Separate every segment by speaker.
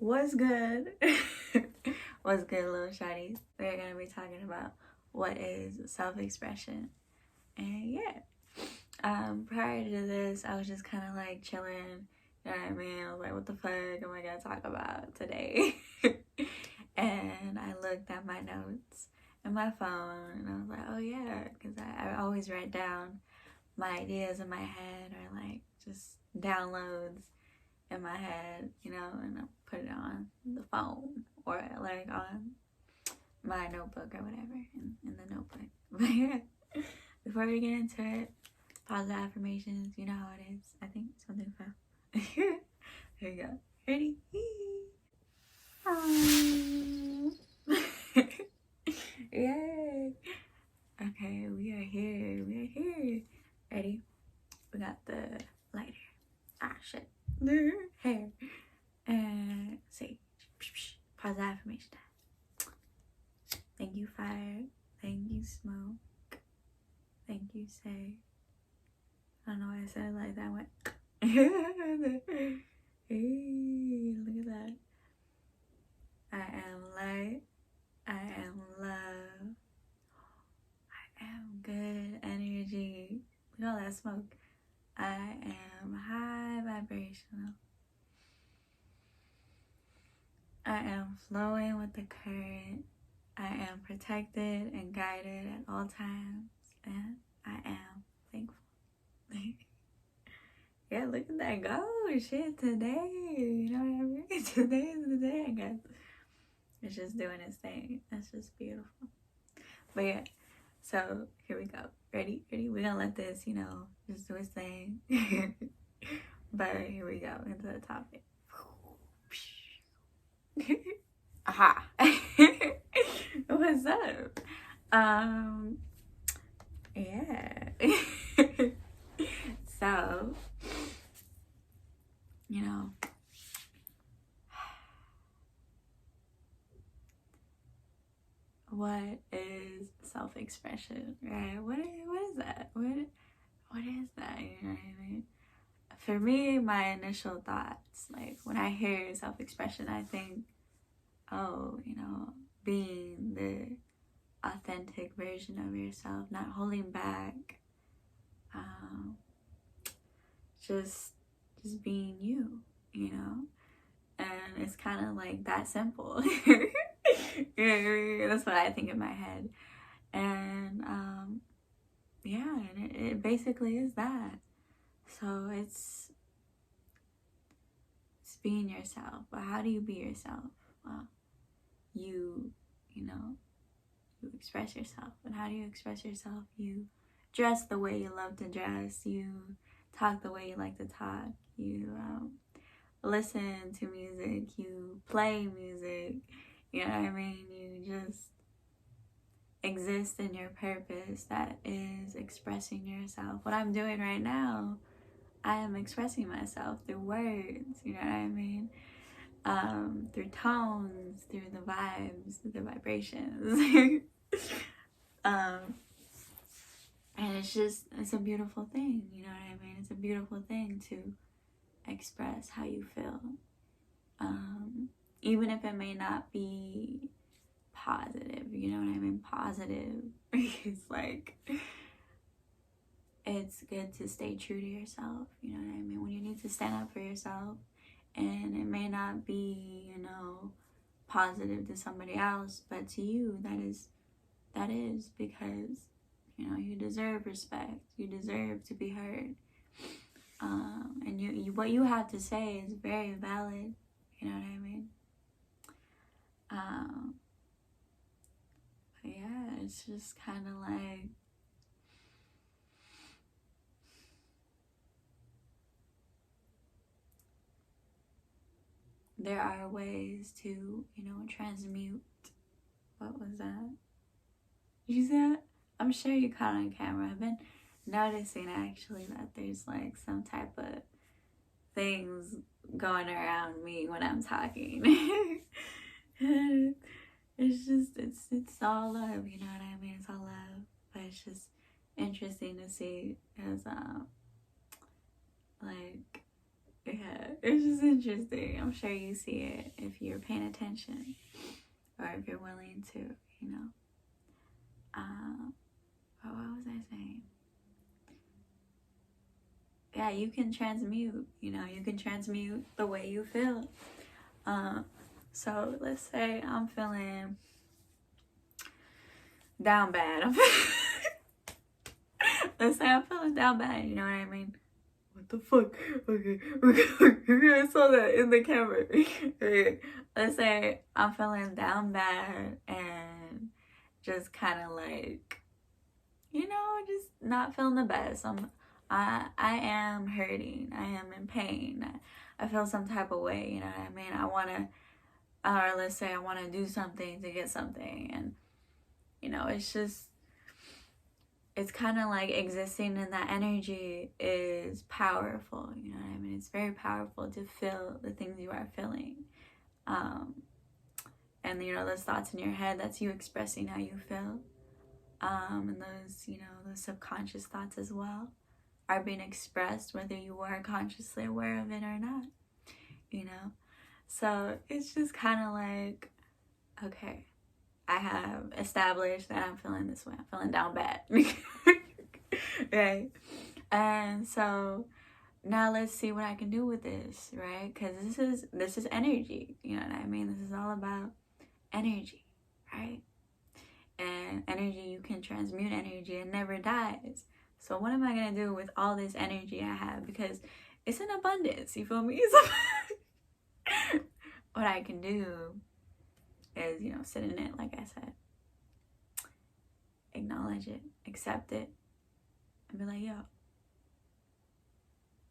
Speaker 1: What's good? What's good, little shawties? We're gonna be talking about what is self-expression. And prior to this, I was just kind of like chilling. You know what I mean? I was like, what the fuck am I gonna talk about today? And I looked at my notes and my phone, and I was like, oh yeah, because I always write down my ideas in my head, or like just downloads in my head, and I put it on the phone or like on my notebook or whatever in the notebook. But yeah, before we get into it, positive affirmations, you know how it is. I think something fell. Here we go. Ready? Yay! Okay, we are here. We are here. Ready? We got the lighter. Ah, shit. Hair. And say, positive affirmation time. Thank you, fire. Thank you, smoke. Thank you, say. I don't know why I said it like that. I went. Hey, look at that. I am light. I am love. I am good energy. Look at all that smoke. I am high vibrational. I am flowing with the current. I am protected and guided at all times. And I am thankful. Yeah, look at that go. Shit, today. You know what I mean? Today is the day, I guess. It's just doing its thing. That's just beautiful. But yeah, so here we go. Ready? We're gonna let this, just do its thing. But here we go into the topic. Aha. What's up? Yeah. So, what is self-expression, right? What is that? What is that? You know what I mean? For me, my initial thoughts, like when I hear self-expression, I think, oh, being the authentic version of yourself, not holding back, just being you, and it's kind of like that simple. That's what I think in my head. And and it basically is that. So it's being yourself. But how do you be yourself? Well, you express yourself. And how do you express yourself? You dress the way you love to dress. You talk the way you like to talk. You listen to music. You play music. You know what I mean? You just exist in your purpose that is expressing yourself. What I'm doing right now, I am expressing myself through words, you know what I mean? Through tones, through the vibes, through the vibrations. And it's a beautiful thing, you know what I mean? It's a beautiful thing to express how you feel. Even if it may not be positive, you know what I mean? Positive is like, it's good to stay true to yourself, you know what I mean? When you need to stand up for yourself, and it may not be, positive to somebody else, but to you, that is because, you deserve respect, you deserve to be heard, and you what you have to say is very valid, you know what I mean? But yeah, it's just kind of like, there are ways to, transmute. What was that? You see that? I'm sure you caught on camera. I've been noticing actually that there's like some type of things going around me when I'm talking. It's all love, you know what I mean? It's all love. But it's just interesting to see as like Yeah, it's just interesting. I'm sure you see it if you're paying attention or if you're willing to, you know. But what was I saying? Yeah, you can transmute, you know, you can transmute the way you feel. So let's say I'm feeling down bad. Let's say I'm feeling down bad, you know what I mean? What the fuck? Okay, I saw that in the camera. Okay. Let's say I'm feeling down bad and just kind of like, you know, just not feeling the best. I am hurting. I am in pain. I feel some type of way, you know what I mean? I want to, or let's say I want to do something to get something, and you know, it's kind of like existing in that energy is powerful, you know what I mean? It's very powerful to feel the things you are feeling. And you know, those thoughts in your head, that's you expressing how you feel. And those, you know, those subconscious thoughts as well are being expressed whether you are consciously aware of it or not, you know? So it's just kind of like, okay, I have established that I'm feeling this way. I'm feeling down bad. Right? And so now let's see what I can do with this, right? Because this is energy, you know what I mean? This is all about energy, right? And energy, you can transmute energy, it never dies. So what am I gonna do with all this energy I have? Because it's in abundance, you feel me? What I can do is, you know, sit in it, like I said, acknowledge it, accept it, and be like, yo,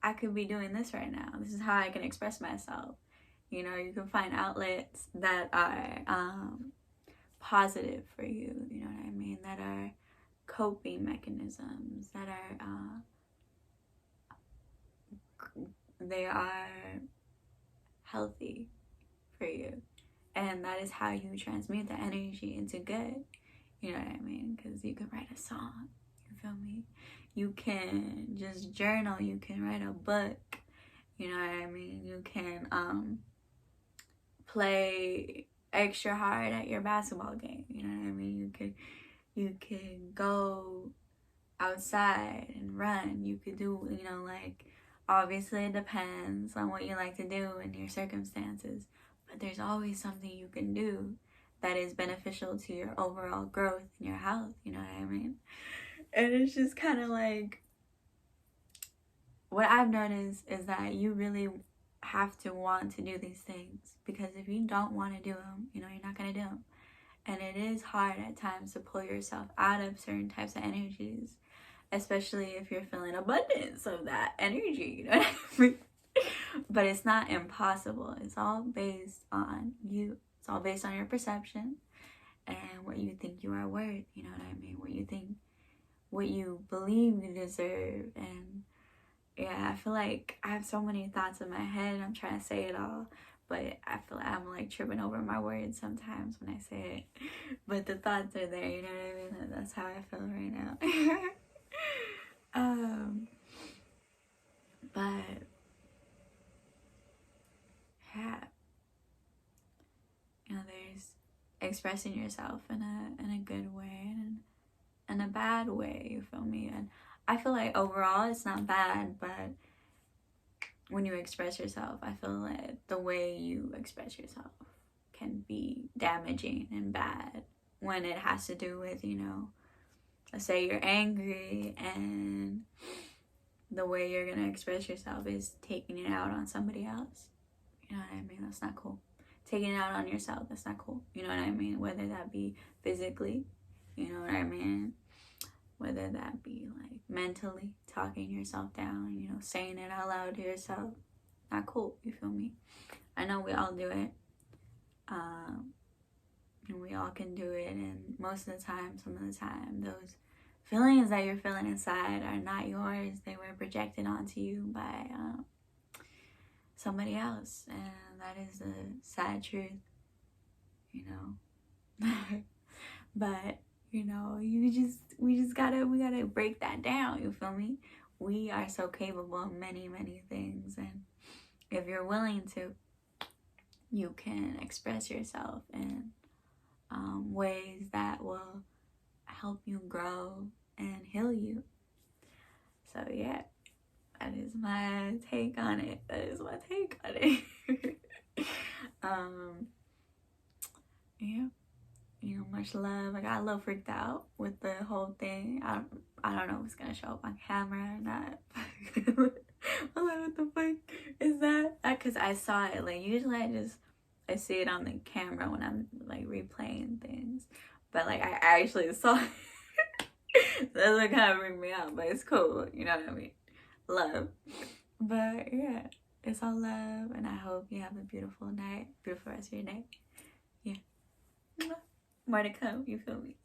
Speaker 1: I could be doing this right now. This is how I can express myself. You know, you can find outlets that are positive for you, you know what I mean, that are coping mechanisms, that are they are healthy for you, and that is how you transmute the energy into good, you know what I mean? Because you can write a song, you feel me, you can just journal, you can write a book, you know what I mean, you can play extra hard at your basketball game, you know what I mean, you can go outside and run, you could do, you know, like, obviously it depends on what you like to do and your circumstances, but there's always something you can do that is beneficial to your overall growth and your health, you know what I mean? And it's just kind of like, what I've noticed is that you really have to want to do these things, because if you don't want to do them, you know, you're not going to do them. And it is hard at times to pull yourself out of certain types of energies, especially if you're feeling abundance of that energy, you know what I mean? But it's not impossible. It's all based on you. It's all based on your perception and what you think you are worth, you know what I mean? What you think, what you believe you deserve. And yeah, I feel like I have so many thoughts in my head and I'm trying to say it all, but I feel like I'm like tripping over my words sometimes when I say it. But the thoughts are there, you know what I mean? That's how I feel right now. But yeah, you know, there's expressing yourself in a good way and in a bad way, you feel me? And I feel like overall it's not bad, but when you express yourself, I feel like the way you express yourself can be damaging and bad when it has to do with, you know, let's say you're angry and the way you're gonna express yourself is taking it out on somebody else. You know what I mean? That's not cool. Taking it out on yourself, that's not cool. You know what I mean? Whether that be physically, you know what I mean? Whether that be like mentally, talking yourself down, you know, saying it out loud to yourself. Not cool, you feel me? I know we all do it. And we all can do it, and most of the time, some of the time, those feelings that you're feeling inside are not yours. They were projected onto you by somebody else, and that is the sad truth, you know. But you know, we gotta break that down, you feel me? We are so capable of many things, and if you're willing to, you can express yourself in ways that will help you grow and heal you. So yeah, that is my take on it. Yeah, much love. I got a little freaked out with the whole thing. I don't know if it's gonna show up on camera or not. I'm like, what the fuck is that? Because I saw it. Like, usually I see it on the camera when I'm like replaying things, but like I actually saw it. That's what kind of freaked me out, but it's cool. You know what I mean? Love. But yeah, it's all love, and I hope you have a beautiful night, beautiful rest of your day. Yeah. More to come, you feel me?